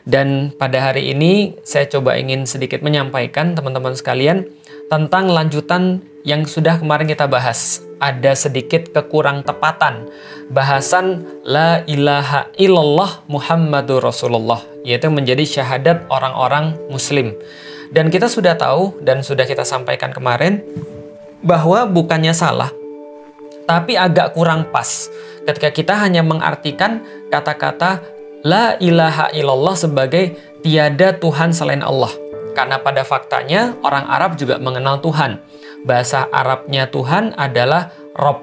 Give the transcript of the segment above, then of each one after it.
Dan pada hari ini saya coba ingin sedikit menyampaikan teman-teman sekalian tentang lanjutan yang sudah kemarin kita bahas. Ada sedikit kekurang tepatan bahasan La ilaha illallah Muhammadur Rasulullah, yaitu menjadi syahadat orang-orang muslim. Dan kita sudah tahu dan sudah kita sampaikan kemarin bahwa bukannya salah, tapi agak kurang pas ketika kita hanya mengartikan kata-kata La ilaha illallah sebagai tiada Tuhan selain Allah. Karena pada faktanya orang Arab juga mengenal Tuhan. Bahasa Arabnya Tuhan adalah Rob.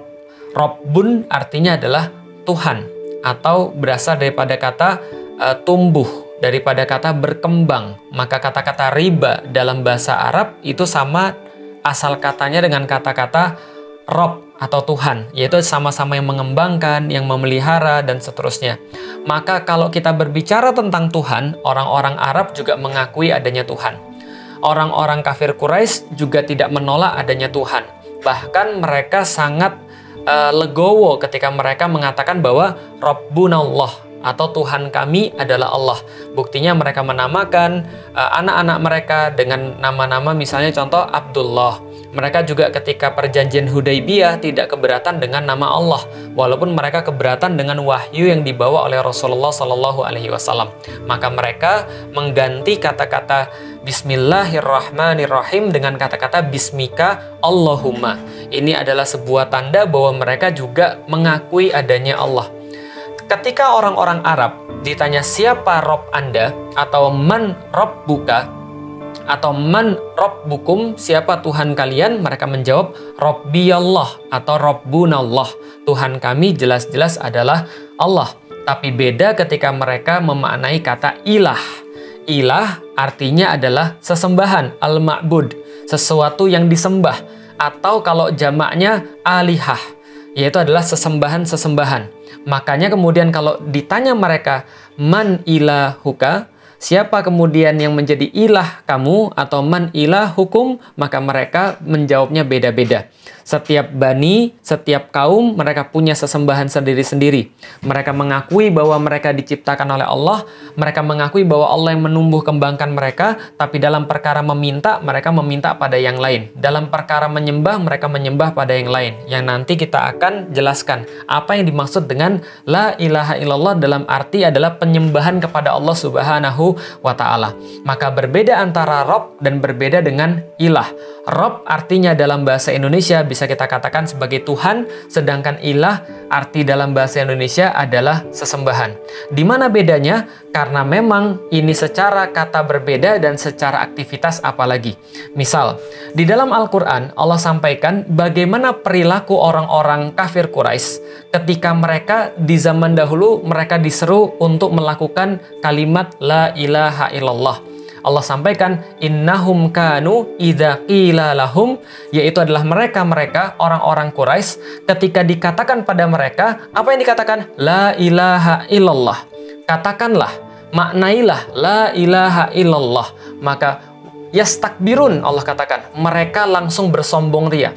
Robbun artinya adalah Tuhan. Atau berasal daripada kata tumbuh, daripada kata berkembang. Maka kata-kata riba dalam bahasa Arab itu sama asal katanya dengan kata-kata Rob atau Tuhan, yaitu sama-sama yang mengembangkan, yang memelihara, dan seterusnya. Maka kalau kita berbicara tentang Tuhan, orang-orang Arab juga mengakui adanya Tuhan. Orang-orang kafir Quraisy juga tidak menolak adanya Tuhan. Bahkan mereka sangat legowo ketika mereka mengatakan bahwa Rabbunallah atau Tuhan kami adalah Allah. Buktinya mereka menamakan anak-anak mereka dengan nama-nama, misalnya contoh Abdullah. Mereka juga ketika perjanjian Hudaybiyah tidak keberatan dengan nama Allah, walaupun mereka keberatan dengan wahyu yang dibawa oleh Rasulullah Shallallahu Alaihi Wasallam. Maka mereka mengganti kata-kata Bismillahirrahmanirrahim dengan kata-kata Bismika Allahumma. Ini adalah sebuah tanda bahwa mereka juga mengakui adanya Allah. Ketika orang-orang Arab ditanya siapa Rob Anda, atau man Rabbuka, atau man Rabbukum, siapa Tuhan kalian, mereka menjawab Rabbiyallah atau Rabbunallah, Tuhan kami jelas-jelas adalah Allah. Tapi beda ketika mereka memaknai kata ilah. Ilah artinya adalah sesembahan, al-ma'bud, sesuatu yang disembah, atau kalau jamaknya alihah, yaitu adalah sesembahan-sesembahan. Makanya kemudian kalau ditanya mereka, man ilahuka, siapa kemudian yang menjadi ilah kamu, atau man ilahukum, maka mereka menjawabnya beda-beda. Setiap bani, setiap kaum, mereka punya sesembahan sendiri-sendiri. Mereka mengakui bahwa mereka diciptakan oleh Allah, mereka mengakui bahwa Allah yang menumbuh kembangkan mereka, tapi dalam perkara meminta, mereka meminta pada yang lain. Dalam perkara menyembah, mereka menyembah pada yang lain. Yang nanti kita akan jelaskan apa yang dimaksud dengan La ilaha illallah dalam arti adalah penyembahan kepada Allah Subhanahu wa ta'ala. Maka berbeda antara Rob dan berbeda dengan ilah. Rob artinya dalam bahasa Indonesia bisa kita katakan sebagai Tuhan, sedangkan ilah arti dalam bahasa Indonesia adalah sesembahan. Di mana bedanya? Karena memang ini secara kata berbeda dan secara aktivitas apalagi. Misal, di dalam Al-Quran Allah sampaikan bagaimana perilaku orang-orang kafir Quraisy ketika mereka di zaman dahulu mereka diseru untuk melakukan kalimat La ilaha illallah. Allah sampaikan innahum kanu idza qila lahum, yaitu adalah mereka orang-orang Quraisy ketika dikatakan pada mereka, apa yang dikatakan? La ilaha illallah. Katakanlah, maknailah la ilaha illallah. Maka yastakbirun, Allah katakan, mereka langsung bersombong ria.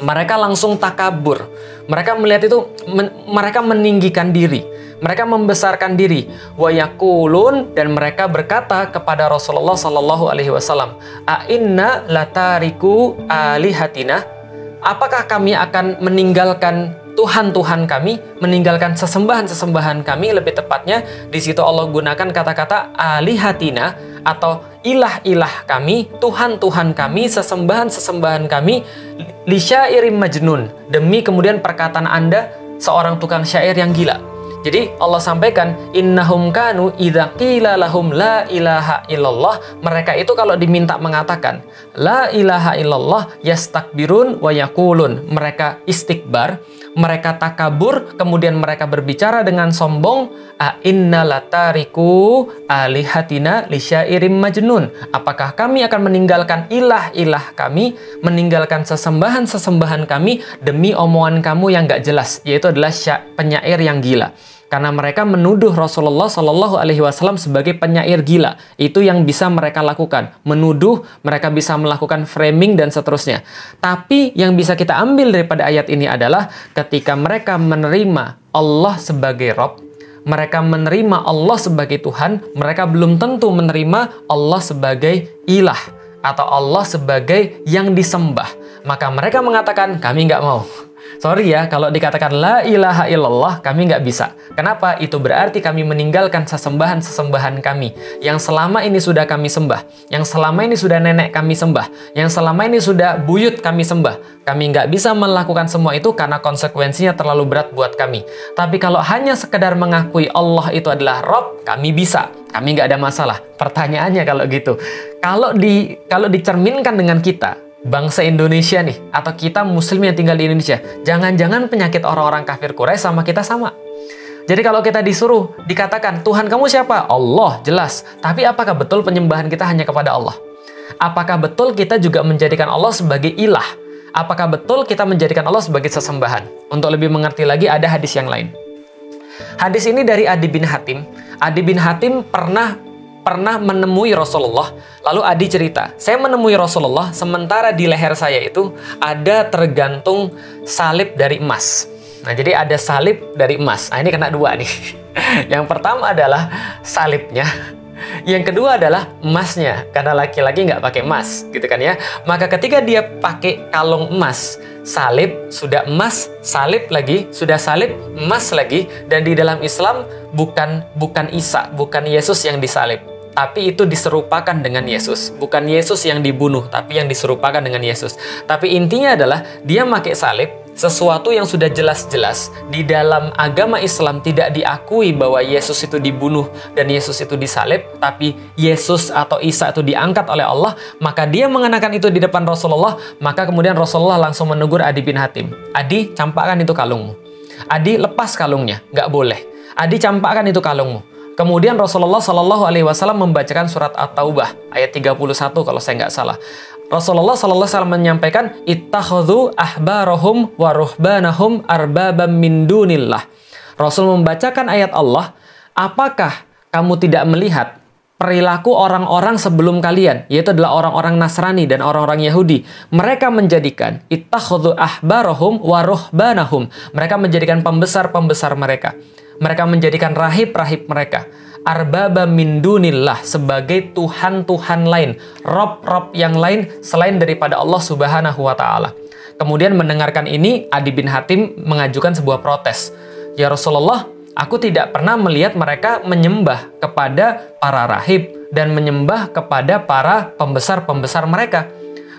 Mereka langsung takabur. Mereka melihat itu, mereka meninggikan diri. Mereka membesarkan diri. Wa yaqulun, dan mereka berkata kepada Rasulullah Sallallahu Alaihi Wasallam, a inna latariku alihatina, apakah kami akan meninggalkan Tuhan-Tuhan kami, meninggalkan sesembahan-sesembahan kami? Lebih tepatnya di situ Allah gunakan kata-kata alihatina atau ilah-ilah kami, Tuhan-Tuhan kami, sesembahan-sesembahan kami, lisyairim majnun, demi kemudian perkataan Anda seorang tukang syair yang gila. Jadi Allah sampaikan innahum kanu idza qila lahum la ilaha illallah, mereka itu kalau diminta mengatakan la ilaha illallah yastakbirun wa yaqulun, mereka istikbar, mereka takabur, kemudian mereka berbicara dengan sombong, a inna latariku alihatina lisyairim majnun, apakah kami akan meninggalkan ilah-ilah kami, meninggalkan sesembahan-sesembahan kami demi omongan kamu yang gak jelas, yaitu adalah penyair yang gila. Karena mereka menuduh Rasulullah Shallallahu Alaihi Wasallam sebagai penyair gila. Itu yang bisa mereka lakukan. Menuduh, mereka bisa melakukan framing dan seterusnya. Tapi yang bisa kita ambil daripada ayat ini adalah ketika mereka menerima Allah sebagai Rob, mereka menerima Allah sebagai Tuhan, mereka belum tentu menerima Allah sebagai ilah atau Allah sebagai yang disembah. Maka mereka mengatakan, kami nggak mau. Sorry ya, kalau dikatakan la ilaha illallah, kami nggak bisa. Kenapa? Itu berarti kami meninggalkan sesembahan-sesembahan kami, yang selama ini sudah kami sembah, yang selama ini sudah nenek kami sembah, yang selama ini sudah buyut kami sembah. Kami nggak bisa melakukan semua itu karena konsekuensinya terlalu berat buat kami. Tapi kalau hanya sekedar mengakui Allah itu adalah Rob, kami bisa. Kami nggak ada masalah. Pertanyaannya kalau gitu, kalau dicerminkan dengan kita, bangsa Indonesia nih, atau kita muslim yang tinggal di Indonesia, jangan-jangan penyakit orang-orang kafir Quraisy sama kita sama. Jadi kalau kita disuruh dikatakan, Tuhan kamu siapa? Allah, jelas. Tapi apakah betul penyembahan kita hanya kepada Allah? Apakah betul kita juga menjadikan Allah sebagai ilah? Apakah betul kita menjadikan Allah sebagai sesembahan? Untuk lebih mengerti lagi, ada hadis yang lain. Hadis ini dari Adi bin Hatim. Adi bin Hatim pernah menemui Rasulullah. Lalu Adi cerita, saya menemui Rasulullah sementara di leher saya itu ada tergantung salib dari emas. Nah, jadi ada salib dari emas. Nah, ini kena dua nih. Yang pertama adalah salibnya. Yang kedua adalah emasnya. Karena laki-laki nggak pakai emas, gitu kan ya. Maka ketika dia pakai kalung emas, salib, sudah emas, salib lagi, sudah salib, emas lagi. Dan di dalam Islam bukan Isa, bukan Yesus yang disalib, tapi itu diserupakan dengan Yesus. Bukan Yesus yang dibunuh, tapi yang diserupakan dengan Yesus. Tapi intinya adalah dia pakai salib, sesuatu yang sudah jelas-jelas di dalam agama Islam tidak diakui bahwa Yesus itu dibunuh dan Yesus itu disalib, tapi Yesus atau Isa itu diangkat oleh Allah. Maka dia mengenakan itu di depan Rasulullah. Maka kemudian Rasulullah langsung menegur Adi bin Hatim, Adi, campakkan itu kalungmu. Adi, lepas kalungnya, nggak boleh. Adi, campakkan itu kalungmu. Kemudian Rasulullah Shallallahu Alaihi Wasallam membacakan surat At-Taubah ayat 31 kalau saya nggak salah. Rasulullah Shallallahu Alaihi Wasallam menyampaikan, ittakhadhu ahbarahum wa ruhbanahum arbabam min dunillah. Rasul membacakan ayat Allah, apakah kamu tidak melihat perilaku orang-orang sebelum kalian, yaitu adalah orang-orang Nasrani dan orang-orang Yahudi. Mereka menjadikan ittakhadhu ahbarahum wa ruhbanahum. Mereka menjadikan pembesar-pembesar mereka. Mereka menjadikan rahib-rahib mereka arbaba min dunillah, sebagai Tuhan-Tuhan lain, Rob-Rob yang lain selain daripada Allah Subhanahu wa Ta'ala. Kemudian mendengarkan ini, Adi bin Hatim mengajukan sebuah protes. Ya Rasulullah, aku tidak pernah melihat mereka menyembah kepada para rahib dan menyembah kepada para pembesar-pembesar mereka.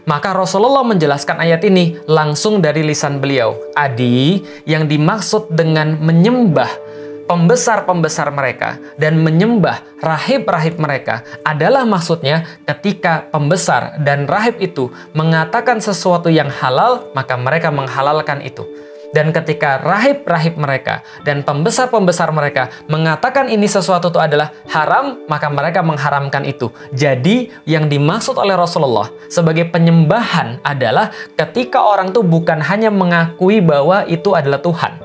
Maka Rasulullah menjelaskan ayat ini langsung dari lisan beliau. Adi, yang dimaksud dengan menyembah pembesar-pembesar mereka dan menyembah rahib-rahib mereka adalah maksudnya ketika pembesar dan rahib itu mengatakan sesuatu yang halal, maka mereka menghalalkan itu. Dan ketika rahib-rahib mereka dan pembesar-pembesar mereka mengatakan ini sesuatu itu adalah haram, maka mereka mengharamkan itu. Jadi yang dimaksud oleh Rasulullah sebagai penyembahan adalah ketika orang itu bukan hanya mengakui bahwa itu adalah Tuhan,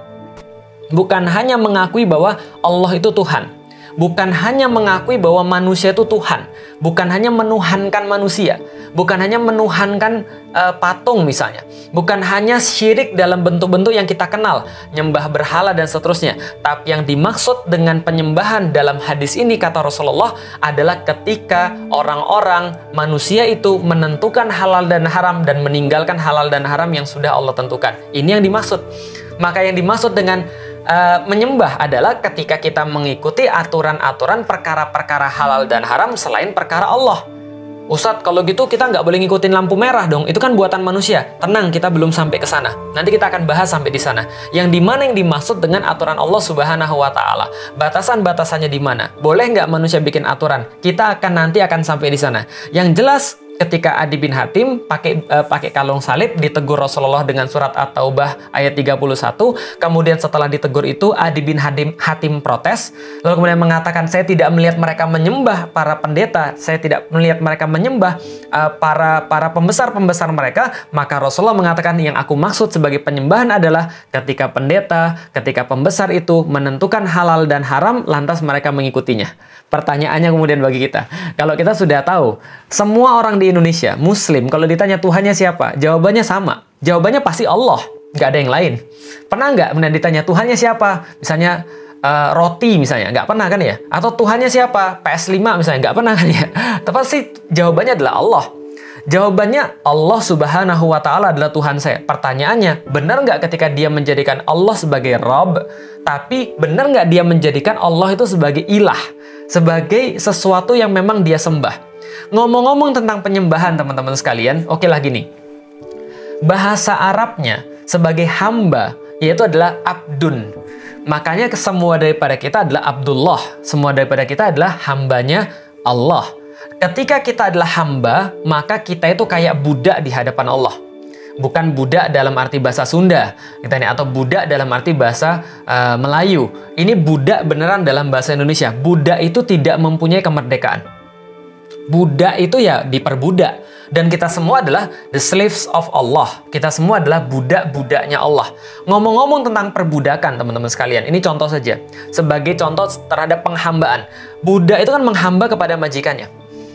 bukan hanya mengakui bahwa Allah itu Tuhan, bukan hanya mengakui bahwa manusia itu Tuhan, bukan hanya menuhankan manusia, bukan hanya menuhankan patung misalnya, bukan hanya syirik dalam bentuk-bentuk yang kita kenal, nyembah berhala dan seterusnya. Tapi yang dimaksud dengan penyembahan dalam hadis ini, kata Rasulullah, adalah ketika orang-orang manusia itu menentukan halal dan haram dan meninggalkan halal dan haram yang sudah Allah tentukan. Ini yang dimaksud. Maka yang dimaksud dengan menyembah adalah ketika kita mengikuti aturan-aturan perkara-perkara halal dan haram selain perkara Allah. Ustadz, kalau gitu kita nggak boleh ngikutin lampu merah dong, itu kan buatan manusia. Tenang, kita belum sampai ke sana. Nanti kita akan bahas sampai di sana. Yang dimana yang dimaksud dengan aturan Allah Subhanahu wa Ta'ala? Batasan-batasannya di mana? Boleh nggak manusia bikin aturan? Kita nanti akan sampai di sana. Yang jelas, ketika Adi bin Hatim pakai kalung salib ditegur Rasulullah dengan surat At-Taubah ayat 31. Kemudian setelah ditegur itu Adi bin Hatim protes, lalu kemudian mengatakan, saya tidak melihat mereka menyembah para pendeta, saya tidak melihat mereka menyembah para pembesar-pembesar mereka. Maka Rasulullah mengatakan, yang aku maksud sebagai penyembahan adalah ketika pendeta, ketika pembesar itu menentukan halal dan haram, lantas mereka mengikutinya. Pertanyaannya kemudian bagi kita, kalau kita sudah tahu semua orang di Indonesia Muslim, kalau ditanya Tuhannya siapa, jawabannya sama. Jawabannya pasti Allah, nggak ada yang lain. Pernah nggak ditanya Tuhannya siapa? Misalnya roti misalnya, nggak pernah kan ya? Atau Tuhannya siapa? PS5 misalnya, nggak pernah kan ya? Tapi sih jawabannya adalah Allah. Jawabannya Allah Subhanahu wa Ta'ala adalah Tuhan saya. Pertanyaannya, benar nggak ketika dia menjadikan Allah sebagai Rabb? Tapi benar nggak dia menjadikan Allah itu sebagai ilah, sebagai sesuatu yang memang dia sembah? Ngomong-ngomong tentang penyembahan teman-teman sekalian, oke lah gini. Bahasa Arabnya sebagai hamba yaitu adalah abdun. Makanya semua daripada kita adalah Abdullah. Semua daripada kita adalah hambanya Allah. Ketika kita adalah hamba, maka kita itu kayak budak di hadapan Allah. Bukan budak dalam arti bahasa Sunda, atau budak dalam arti bahasa Melayu. Ini budak beneran dalam bahasa Indonesia. Budak itu tidak mempunyai kemerdekaan. Budak itu ya diperbudak. Dan kita semua adalah the slaves of Allah. Kita semua adalah budak-budaknya Allah. Ngomong-ngomong tentang perbudakan, teman-teman sekalian, ini contoh saja. Sebagai contoh terhadap penghambaan. Budak itu kan menghamba kepada majikannya.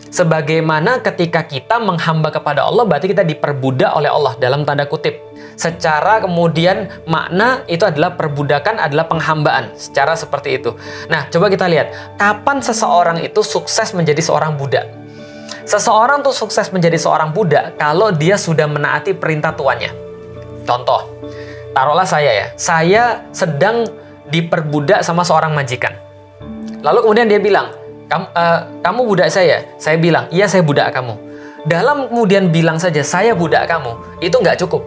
Sebagaimana ketika kita menghamba kepada Allah, berarti kita diperbudak oleh Allah dalam tanda kutip. Secara kemudian makna itu adalah perbudakan, adalah penghambaan. Secara seperti itu. Nah, coba kita lihat. Kapan seseorang itu sukses menjadi seorang budak? Seseorang tuh sukses menjadi seorang budak kalau dia sudah menaati perintah tuannya. Contoh, taruhlah saya sedang diperbudak sama seorang majikan. Lalu kemudian dia bilang, kamu budak saya. Saya bilang, iya saya budak kamu. Dalam kemudian bilang saja, saya budak kamu, itu nggak cukup.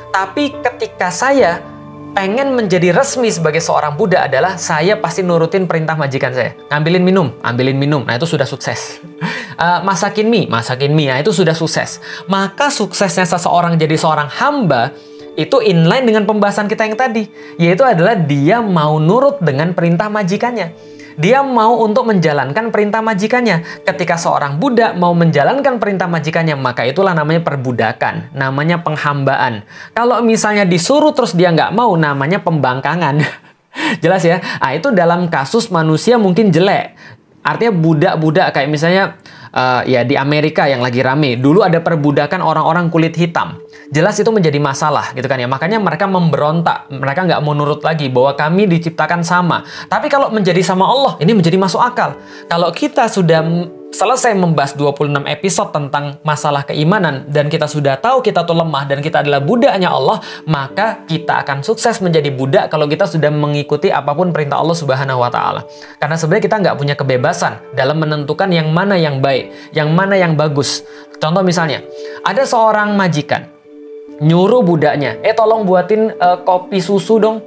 Tapi ketika saya pengen menjadi resmi sebagai seorang budak adalah saya pasti nurutin perintah majikan saya. Ambilin minum. Nah itu sudah sukses. Masakin mie. Nah itu sudah sukses. Maka suksesnya seseorang jadi seorang hamba itu inline dengan pembahasan kita yang tadi. Yaitu adalah dia mau nurut dengan perintah majikannya. Dia mau untuk menjalankan perintah majikannya. Ketika seorang budak mau menjalankan perintah majikannya, maka itulah namanya perbudakan. Namanya penghambaan. Kalau misalnya disuruh terus dia nggak mau, namanya pembangkangan. Jelas ya? Nah, itu dalam kasus manusia mungkin jelek. Artinya budak-budak kayak misalnya ya di Amerika yang lagi rame. Dulu ada perbudakan orang-orang kulit hitam. Jelas itu menjadi masalah gitu kan ya. Makanya mereka memberontak. Mereka nggak mau nurut lagi bahwa kami diciptakan sama. Tapi kalau menjadi sama Allah, ini menjadi masuk akal. Kalau kita sudah selesai membahas 26 episode tentang masalah keimanan dan kita sudah tahu kita tuh lemah dan kita adalah budaknya Allah, maka kita akan sukses menjadi budak kalau kita sudah mengikuti apapun perintah Allah Subhanahu wa Ta'ala. Karena sebenarnya kita nggak punya kebebasan dalam menentukan yang mana yang baik, yang mana yang bagus. Contoh misalnya, ada seorang majikan nyuruh budaknya, tolong buatin kopi susu dong.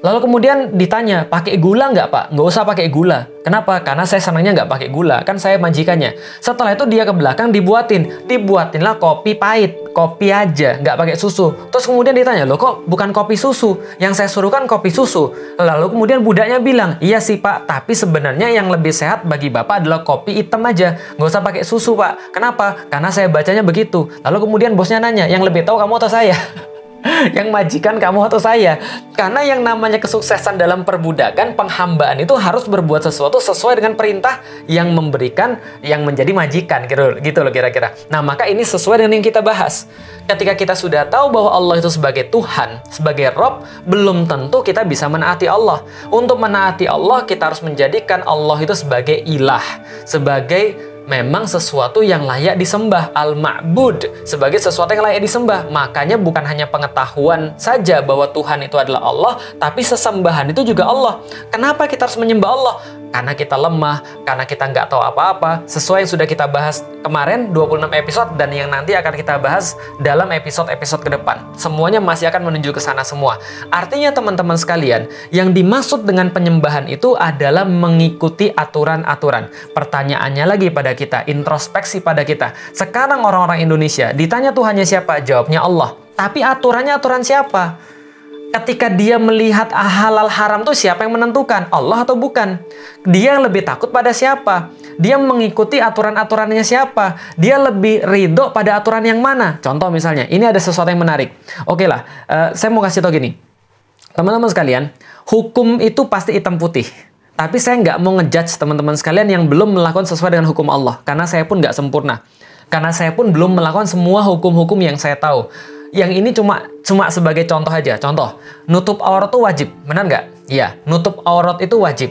Lalu kemudian ditanya, pakai gula nggak pak? Nggak usah pakai gula. Kenapa? Karena saya senangnya nggak pakai gula. Kan saya majikannya. Setelah itu dia ke belakang dibuatinlah kopi pahit. Kopi aja, nggak pakai susu. Terus kemudian ditanya, loh kok bukan kopi susu? Yang saya suruh kan kopi susu. Lalu kemudian budaknya bilang, iya sih pak, tapi sebenarnya yang lebih sehat bagi bapak adalah kopi hitam aja. Nggak usah pakai susu pak. Kenapa? Karena saya bacanya begitu. Lalu kemudian bosnya nanya, yang lebih tahu kamu atau saya? Yang majikan kamu atau saya? Karena yang namanya kesuksesan dalam perbudakan, penghambaan itu harus berbuat sesuatu sesuai dengan perintah yang memberikan, yang menjadi majikan gitu loh kira-kira. Nah maka ini sesuai dengan yang kita bahas. Ketika kita sudah tahu bahwa Allah itu sebagai Tuhan, sebagai Rob, belum tentu kita bisa menaati Allah. Untuk menaati Allah kita harus menjadikan Allah itu sebagai ilah, sebagai memang sesuatu yang layak disembah, al-ma'bud, sebagai sesuatu yang layak disembah. Makanya bukan hanya pengetahuan saja bahwa Tuhan itu adalah Allah, tapi sesembahan itu juga Allah. Kenapa kita harus menyembah Allah? Karena kita lemah, karena kita nggak tahu apa-apa, sesuai yang sudah kita bahas kemarin 26 episode dan yang nanti akan kita bahas dalam episode-episode ke depan. Semuanya masih akan menuju ke sana semua. Artinya teman-teman sekalian, yang dimaksud dengan penyembahan itu adalah mengikuti aturan-aturan. Pertanyaannya lagi pada kita, introspeksi pada kita. Sekarang orang-orang Indonesia ditanya Tuhannya siapa? Jawabnya Allah. Tapi aturannya aturan siapa? Ketika dia melihat halal haram tuh siapa yang menentukan? Allah atau bukan? Dia lebih takut pada siapa? Dia mengikuti aturan-aturannya siapa? Dia lebih ridho pada aturan yang mana? Contoh misalnya, ini ada sesuatu yang menarik. Oke lah, saya mau kasih tau gini. Teman-teman sekalian, hukum itu pasti hitam putih. Tapi saya nggak mau ngejudge teman-teman sekalian yang belum melakukan sesuai dengan hukum Allah. Karena saya pun nggak sempurna. Karena saya pun belum melakukan semua hukum-hukum yang saya tahu. yang ini cuma sebagai contoh aja. Contoh, nutup aurat itu wajib, benar nggak? Iya, nutup aurat itu wajib.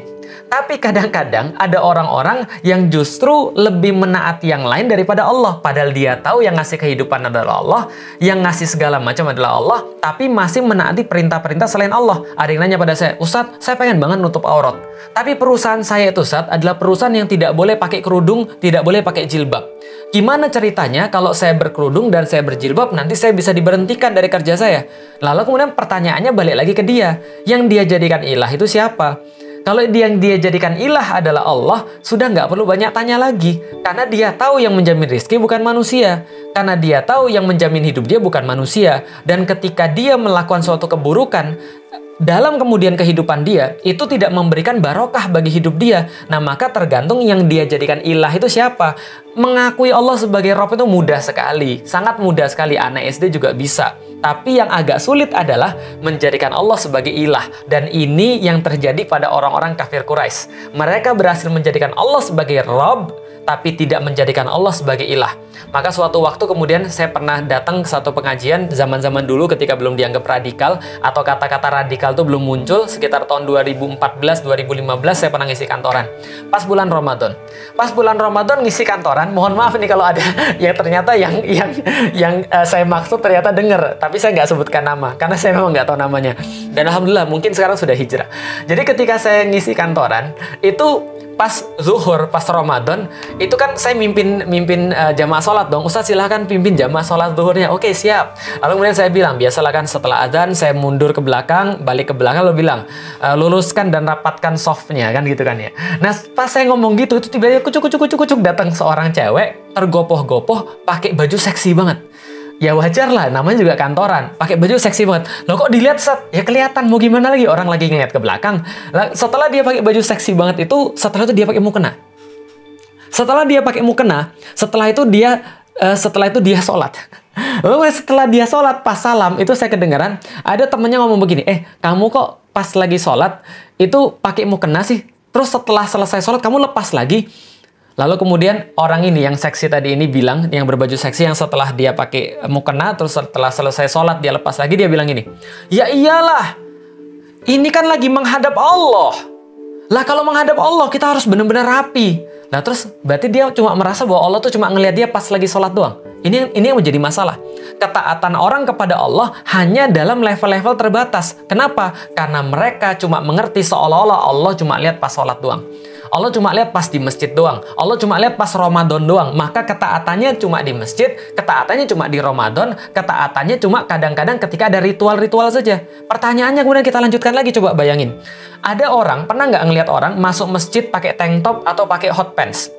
Tapi kadang-kadang ada orang-orang yang justru lebih menaati yang lain daripada Allah. Padahal dia tahu yang ngasih kehidupan adalah Allah, yang ngasih segala macam adalah Allah, tapi masih menaati perintah-perintah selain Allah. Ada yang nanya pada saya, Ustadz, saya pengen banget nutup aurat. Tapi perusahaan saya itu, Ustadz, adalah perusahaan yang tidak boleh pakai kerudung, tidak boleh pakai jilbab. Gimana ceritanya kalau saya berkerudung dan saya berjilbab, nanti saya bisa diberhentikan dari kerja saya? Lalu kemudian pertanyaannya balik lagi ke dia. Yang dia jadikan ilah itu siapa? Kalau yang dia jadikan ilah adalah Allah, sudah nggak perlu banyak tanya lagi. Karena dia tahu yang menjamin rizki bukan manusia. Karena dia tahu yang menjamin hidup dia bukan manusia. Dan ketika dia melakukan suatu keburukan, dalam kemudian kehidupan dia, itu tidak memberikan barokah bagi hidup dia. Nah, maka tergantung yang dia jadikan ilah itu siapa. Mengakui Allah sebagai Rabb itu mudah sekali. Sangat mudah sekali, anak SD juga bisa. Tapi yang agak sulit adalah menjadikan Allah sebagai ilah. Dan ini yang terjadi pada orang-orang kafir Quraisy. Mereka berhasil menjadikan Allah sebagai Rabb, tapi tidak menjadikan Allah sebagai ilah. Maka suatu waktu kemudian saya pernah datang ke satu pengajian zaman-zaman dulu ketika belum dianggap radikal, atau kata-kata radikal itu belum muncul, sekitar tahun 2014-2015 saya pernah ngisi kantoran. Pas bulan Ramadan. Pas bulan Ramadan ngisi kantoran, mohon maaf nih kalau ada yang ternyata yang saya maksud ternyata denger, tapi saya nggak sebutkan nama, karena saya memang nggak tahu namanya. Dan alhamdulillah mungkin sekarang sudah hijrah. Jadi ketika saya ngisi kantoran, itu pas zuhur, pas Ramadan, itu kan saya mimpin jamaah sholat dong. Ustaz silahkan pimpin jamaah sholat zuhurnya. Oke, siap. Lalu kemudian saya bilang, biasalah kan setelah adzan saya mundur ke belakang, balik ke belakang, lalu bilang, luruskan dan rapatkan softnya, kan gitu kan ya. Nah, pas saya ngomong gitu, itu tiba-tiba kucuk datang seorang cewek, tergopoh-gopoh, pakai baju seksi banget. Ya wajar lah, namanya juga kantoran. Pakai baju seksi banget. Loh kok dilihat set? Ya kelihatan, mau gimana lagi? Orang lagi ngeliat ke belakang. Setelah dia pakai baju seksi banget itu, setelah itu dia pakai mukena. Setelah itu dia sholat. Lalu setelah dia sholat, pas salam, itu saya kedengaran, ada temennya ngomong begini, kamu kok pas lagi sholat, itu pakai mukena sih? Terus setelah selesai sholat, kamu lepas lagi? Lalu kemudian orang ini yang seksi tadi ini bilang, yang berbaju seksi yang setelah dia pakai mukena, terus setelah selesai sholat dia lepas lagi, dia bilang gini, ya iyalah, ini kan lagi menghadap Allah. Lah kalau menghadap Allah kita harus benar-benar rapi. Nah terus berarti dia cuma merasa bahwa Allah tuh cuma ngelihat dia pas lagi sholat doang. Ini yang menjadi masalah. Ketaatan orang kepada Allah hanya dalam level-level terbatas. Kenapa? Karena mereka cuma mengerti seolah-olah Allah cuma lihat pas sholat doang. Allah cuma lihat pas di masjid doang. Allah cuma lihat pas Ramadan doang. Maka ketaatannya cuma di masjid, ketaatannya cuma di Ramadan, ketaatannya cuma kadang-kadang ketika ada ritual-ritual saja. Pertanyaannya kemudian kita lanjutkan lagi, coba bayangin. Ada orang, pernah nggak ngelihat orang masuk masjid pakai tank top atau pakai hot pants?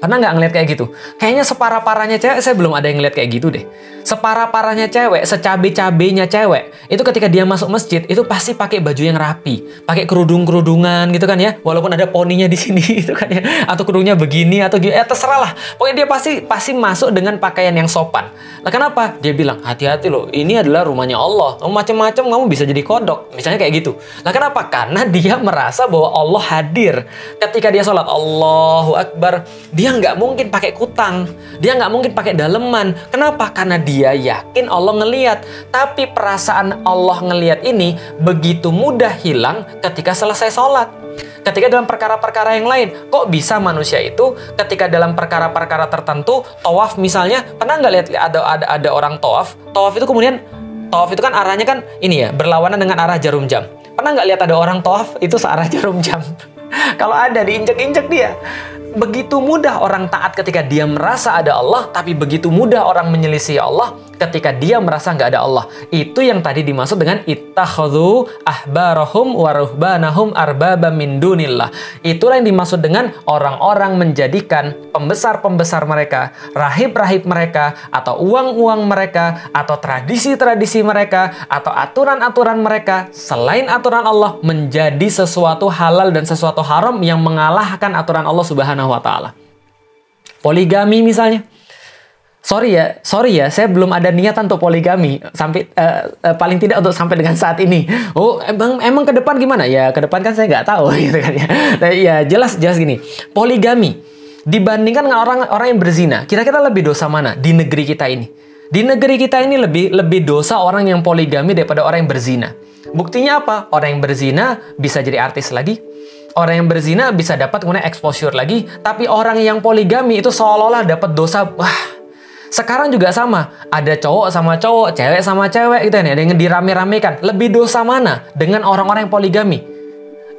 Pernah nggak ngeliat kayak gitu? Kayaknya separah-parahnya cewek, saya belum ada yang ngeliat kayak gitu deh. Separah-parahnya cewek, secabe-cabenya cewek, itu ketika dia masuk masjid, itu pasti pakai baju yang rapi. Pakai kerudung-kerudungan gitu kan ya. Walaupun ada poninya di sini gitu kan ya. Atau kerudungnya begini, atau terserah lah. Pokoknya dia pasti masuk dengan pakaian yang sopan. Nah kenapa? Dia bilang, hati-hati loh, ini adalah rumahnya Allah. Macam-macam kamu bisa jadi kodok. Misalnya kayak gitu. Nah kenapa? Karena dia merasa bahwa Allah hadir. Ketika dia sholat, Allahu Akbar, dia nggak mungkin pakai kutang, dia nggak mungkin pakai daleman. Kenapa? Karena dia yakin Allah ngeliat. Tapi perasaan Allah ngeliat ini begitu mudah hilang ketika selesai sholat. Ketika dalam perkara-perkara yang lain, kok bisa manusia itu ketika dalam perkara-perkara tertentu, tawaf misalnya, pernah nggak lihat ada orang tawaf? Tawaf itu kemudian, tawaf itu kan arahnya kan ini ya, berlawanan dengan arah jarum jam. Pernah nggak lihat ada orang tawaf itu searah jarum jam? Kalau ada, diinjek-injek dia. Begitu mudah orang taat ketika dia merasa ada Allah, tapi begitu mudah orang menyelisih Allah ketika dia merasa nggak ada Allah. Itu yang tadi dimaksud dengan ittakhadhu ahbarahum wa ruhbanahum arbaba min dunillah. Itulah yang dimaksud dengan orang-orang menjadikan pembesar-pembesar mereka, rahib-rahib mereka, atau uang-uang mereka, atau tradisi-tradisi mereka, atau aturan-aturan mereka selain aturan Allah menjadi sesuatu halal dan sesuatu haram yang mengalahkan aturan Allah Subhanahu wa taala. Poligami misalnya. Sorry ya, saya belum ada niatan untuk poligami sampai paling tidak untuk sampai dengan saat ini. Oh, emang ke depan gimana? Ya, ke depan kan saya nggak tahu gitu kan ya. Nah, ya jelas gini. Poligami dibandingkan dengan orang yang berzina, kira-kira lebih dosa mana di negeri kita ini? Di negeri kita ini lebih dosa orang yang poligami daripada orang yang berzina. Buktinya apa? Orang yang berzina bisa jadi artis lagi. Orang yang berzina bisa dapat kemudian exposure lagi. Tapi orang yang poligami itu seolah-olah dapat dosa. Wah, sekarang juga sama. Ada cowok sama cowok, cewek sama cewek gitu ya. Ada yang dirame-ramekan. Lebih dosa mana dengan orang-orang yang poligami?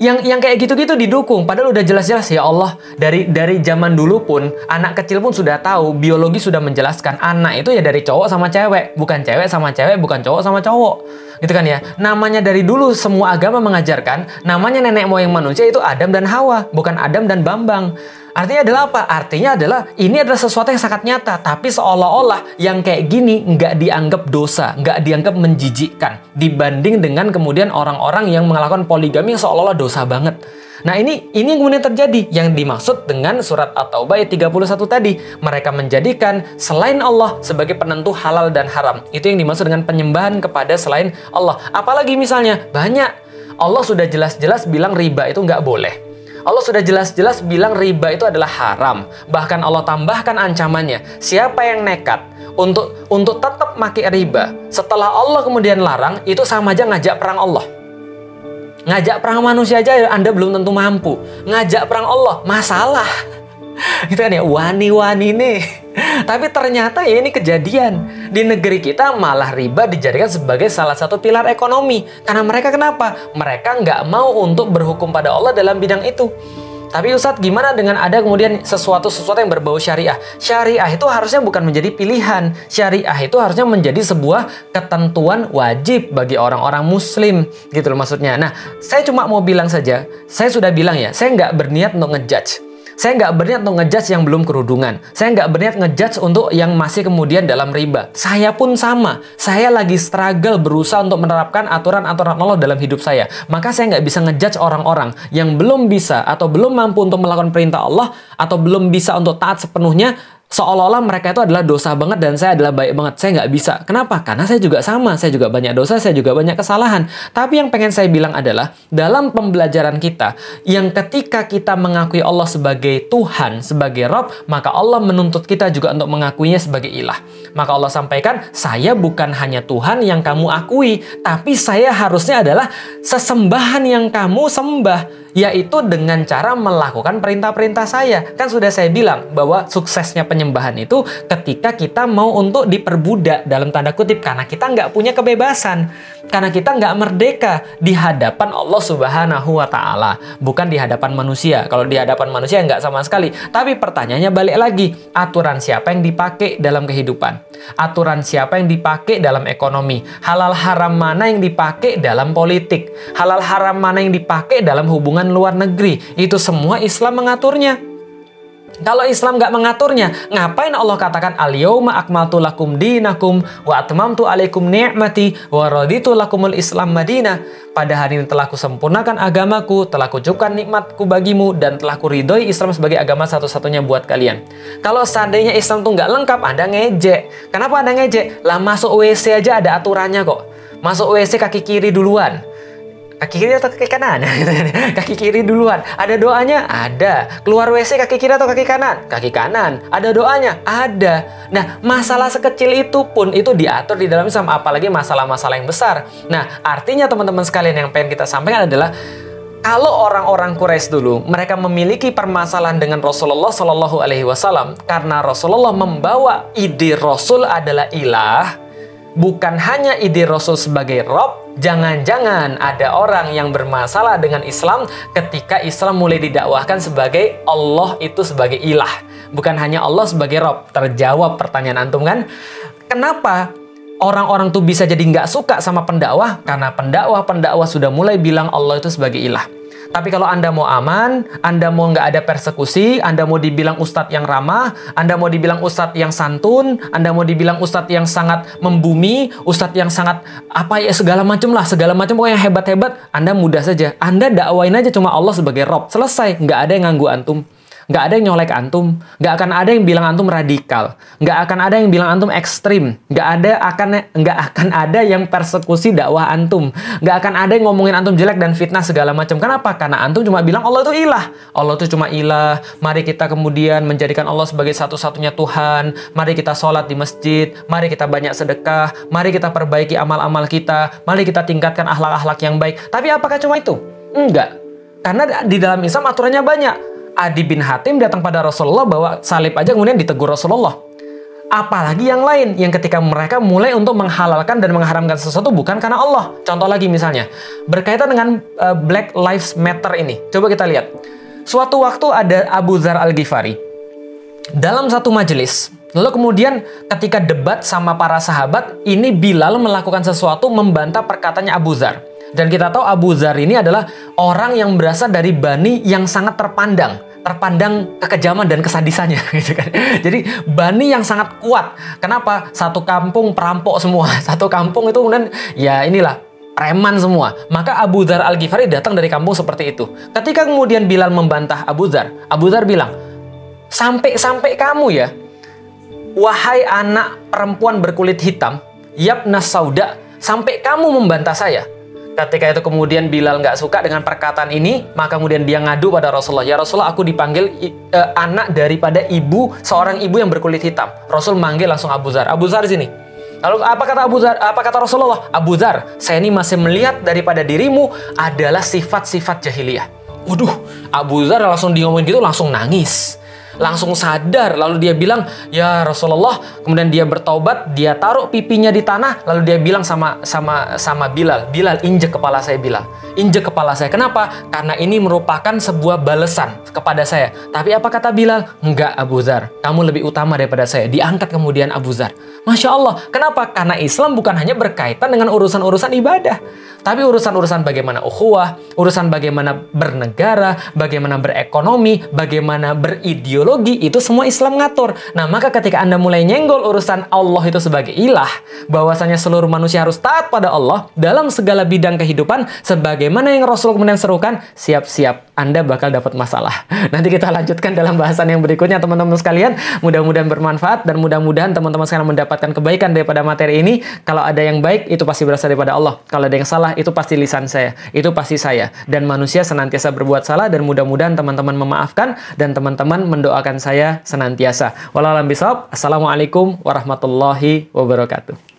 Yang kayak gitu-gitu didukung, padahal udah jelas-jelas ya Allah, dari zaman dulu pun anak kecil pun sudah tahu, biologi sudah menjelaskan anak itu ya dari cowok sama cewek, bukan cewek sama cewek, bukan cowok sama cowok, gitu kan ya. Namanya dari dulu semua agama mengajarkan, namanya nenek moyang manusia itu Adam dan Hawa, bukan Adam dan Bambang. Artinya adalah apa? Artinya adalah ini adalah sesuatu yang sangat nyata, tapi seolah-olah yang kayak gini nggak dianggap dosa, nggak dianggap menjijikkan dibanding dengan kemudian orang-orang yang melakukan poligami yang seolah-olah dosa banget. Nah ini yang kemudian terjadi yang dimaksud dengan surat At-Taubah ayat 31 tadi. Mereka menjadikan selain Allah sebagai penentu halal dan haram. Itu yang dimaksud dengan penyembahan kepada selain Allah. Apalagi misalnya banyak. Allah sudah jelas-jelas bilang riba itu nggak boleh. Allah sudah jelas-jelas bilang riba itu adalah haram. Bahkan Allah tambahkan ancamannya. Siapa yang nekat untuk tetap pakai riba setelah Allah kemudian larang, itu sama aja ngajak perang Allah. Ngajak perang manusia aja Anda belum tentu mampu. Ngajak perang Allah, masalah. Gitu kan ya, wani-wani nih. Tapi ternyata ya ini kejadian. Di negeri kita malah riba dijadikan sebagai salah satu pilar ekonomi. Karena mereka kenapa? Mereka nggak mau untuk berhukum pada Allah dalam bidang itu. Tapi Ustadz, gimana dengan ada kemudian sesuatu yang berbau syariah? Syariah itu harusnya bukan menjadi pilihan. Syariah itu harusnya menjadi sebuah ketentuan wajib bagi orang-orang muslim. Gitu loh maksudnya. Nah, saya cuma mau bilang saja. Saya sudah bilang ya, saya nggak berniat untuk ngejudge. Saya nggak berniat untuk ngejudge yang belum kerudungan. Saya nggak berniat ngejudge untuk yang masih kemudian dalam riba. Saya pun sama. Saya lagi struggle berusaha untuk menerapkan aturan-aturan Allah dalam hidup saya. Maka saya nggak bisa ngejudge orang-orang yang belum bisa atau belum mampu untuk melakukan perintah Allah atau belum bisa untuk taat sepenuhnya. Seolah-olah mereka itu adalah dosa banget dan saya adalah baik banget. Saya nggak bisa. Kenapa? Karena saya juga sama. Saya juga banyak dosa, saya juga banyak kesalahan. Tapi yang pengen saya bilang adalah, dalam pembelajaran kita, yang ketika kita mengakui Allah sebagai Tuhan, sebagai Rabb, maka Allah menuntut kita juga untuk mengakuinya sebagai ilah. Maka Allah sampaikan, saya bukan hanya Tuhan yang kamu akui, tapi saya harusnya adalah sesembahan yang kamu sembah. Yaitu dengan cara melakukan perintah-perintah saya. Kan sudah saya bilang bahwa suksesnya penyembahan itu ketika kita mau untuk diperbudak dalam tanda kutip. Karena kita nggak punya kebebasan. Karena kita nggak merdeka di hadapan Allah Subhanahu wa Ta'ala. Bukan di hadapan manusia. Kalau di hadapan manusia nggak sama sekali. Tapi pertanyaannya balik lagi. Aturan siapa yang dipakai dalam kehidupan? Aturan siapa yang dipakai dalam ekonomi? Halal haram mana yang dipakai dalam politik? Halal haram mana yang dipakai dalam hubungan luar negeri? Itu semua Islam mengaturnya. Kalau Islam nggak mengaturnya, ngapain Allah katakan al-yauma akmaltu lakum dinakum wa atmamtu alaikum ni'mati wa raditu lakumul Islam madinah. Pada hari ini telah kusempurnakan agamaku, telah kucukupkan nikmatku bagimu, dan telah kuridhoi Islam sebagai agama satu-satunya buat kalian. Kalau seandainya Islam tuh nggak lengkap, Anda ngejek. Kenapa Anda ngejek? Lah masuk WC aja ada aturannya kok. Masuk WC kaki kiri duluan. Kaki kiri atau kaki kanan? Kaki kiri duluan. Ada doanya? Ada. Keluar WC kaki kiri atau kaki kanan? Kaki kanan. Ada doanya? Ada. Nah, masalah sekecil itu pun itu diatur di dalam Islam, apalagi masalah-masalah yang besar. Nah, artinya teman-teman sekalian yang pengen kita sampaikan adalah kalau orang-orang Quraisy dulu mereka memiliki permasalahan dengan Rasulullah Shallallahu Alaihi Wasallam karena Rasulullah membawa ide Rasul adalah ilah, bukan hanya ide Rasul sebagai Rabb. Jangan-jangan ada orang yang bermasalah dengan Islam ketika Islam mulai didakwahkan sebagai Allah itu sebagai ilah, bukan hanya Allah sebagai Rabb. Terjawab pertanyaan antum kan? Kenapa orang-orang tuh bisa jadi nggak suka sama pendakwah? Karena pendakwah sudah mulai bilang Allah itu sebagai ilah. Tapi kalau Anda mau aman, Anda mau nggak ada persekusi, Anda mau dibilang ustadz yang ramah, Anda mau dibilang ustadz yang santun, Anda mau dibilang ustadz yang sangat membumi, ustadz yang sangat apa ya segala macam pokoknya yang hebat-hebat, Anda mudah saja. Anda dakwain aja cuma Allah sebagai Rabb. Selesai, nggak ada yang ganggu antum. nggak ada yang nyolek antum, nggak akan ada yang bilang antum radikal, nggak akan ada yang bilang antum ekstrim, nggak akan ada yang persekusi dakwah antum, nggak akan ada yang ngomongin antum jelek dan fitnah segala macam. Kenapa? Karena antum cuma bilang Allah itu ilah, Allah itu cuma ilah. Mari kita kemudian menjadikan Allah sebagai satu-satunya Tuhan. Mari kita sholat di masjid, mari kita banyak sedekah, mari kita perbaiki amal-amal kita, mari kita tingkatkan akhlak-akhlak yang baik. Tapi apakah cuma itu? Enggak. Karena di dalam Islam aturannya banyak. Adi bin Hatim datang pada Rasulullah bawa salib aja kemudian ditegur Rasulullah. Apalagi yang lain yang ketika mereka mulai untuk menghalalkan dan mengharamkan sesuatu bukan karena Allah. Contoh lagi misalnya, berkaitan dengan Black Lives Matter ini. Coba kita lihat. Suatu waktu ada Abu Dzar Al-Ghifari dalam satu majelis. Lalu kemudian ketika debat sama para sahabat, ini Bilal melakukan sesuatu membantah perkataannya Abu Dzar. Dan kita tahu Abu Dzar ini adalah orang yang berasal dari Bani yang sangat terpandang kekejaman dan kesadisannya gitu kan. Jadi Bani yang sangat kuat. Kenapa? Satu kampung perampok semua. Satu kampung itu kemudian ya inilah preman semua. Maka Abu Dzar Al-Ghifari datang dari kampung seperti itu. Ketika kemudian Bilal membantah Abu Dzar bilang, "Sampai kamu ya, wahai anak perempuan berkulit hitam, yabnas sauda, sampai kamu membantah saya." Ketika itu kemudian Bilal nggak suka dengan perkataan ini, maka kemudian dia ngadu pada Rasulullah. "Ya Rasulullah, aku dipanggil anak daripada seorang ibu yang berkulit hitam." Rasul manggil langsung Abu Dzar. "Abu Dzar sini." Lalu apa kata Abu Dzar? Apa kata Rasulullah? "Abu Dzar, saya ini masih melihat daripada dirimu adalah sifat-sifat jahiliyah." Waduh, Abu Dzar langsung ngomongin gitu langsung nangis. Langsung sadar, lalu dia bilang, "Ya Rasulullah." Kemudian dia bertaubat, dia taruh pipinya di tanah, lalu dia bilang sama Bilal, "Bilal, injek kepala saya, Bilal. Injek kepala saya." Kenapa? Karena ini merupakan sebuah balasan kepada saya. Tapi apa kata Bilal? "Enggak, Abu Dzar, kamu lebih utama daripada saya." Diangkat kemudian Abu Dzar. Masya Allah. Kenapa? Karena Islam bukan hanya berkaitan dengan urusan-urusan ibadah, tapi urusan-urusan bagaimana ukhuwah, urusan bagaimana bernegara, bagaimana berekonomi, bagaimana berideologi, itu semua Islam ngatur. Nah, maka ketika Anda mulai nyenggol urusan Allah itu sebagai ilah, bahwasanya seluruh manusia harus taat pada Allah dalam segala bidang kehidupan, sebagaimana yang Rasul kemudian serukan, siap-siap Anda bakal dapat masalah. Nanti kita lanjutkan dalam bahasan yang berikutnya, teman-teman sekalian. Mudah-mudahan bermanfaat dan mudah-mudahan teman-teman sekalian mendapatkan kebaikan daripada materi ini. Kalau ada yang baik, itu pasti berasal daripada Allah. Kalau ada yang salah, itu pasti lisan saya. Itu pasti saya. Dan manusia senantiasa berbuat salah, dan mudah-mudahan teman-teman memaafkan dan teman-teman mendoakan saya senantiasa. Wallahualam bishawab. Assalamualaikum warahmatullahi wabarakatuh.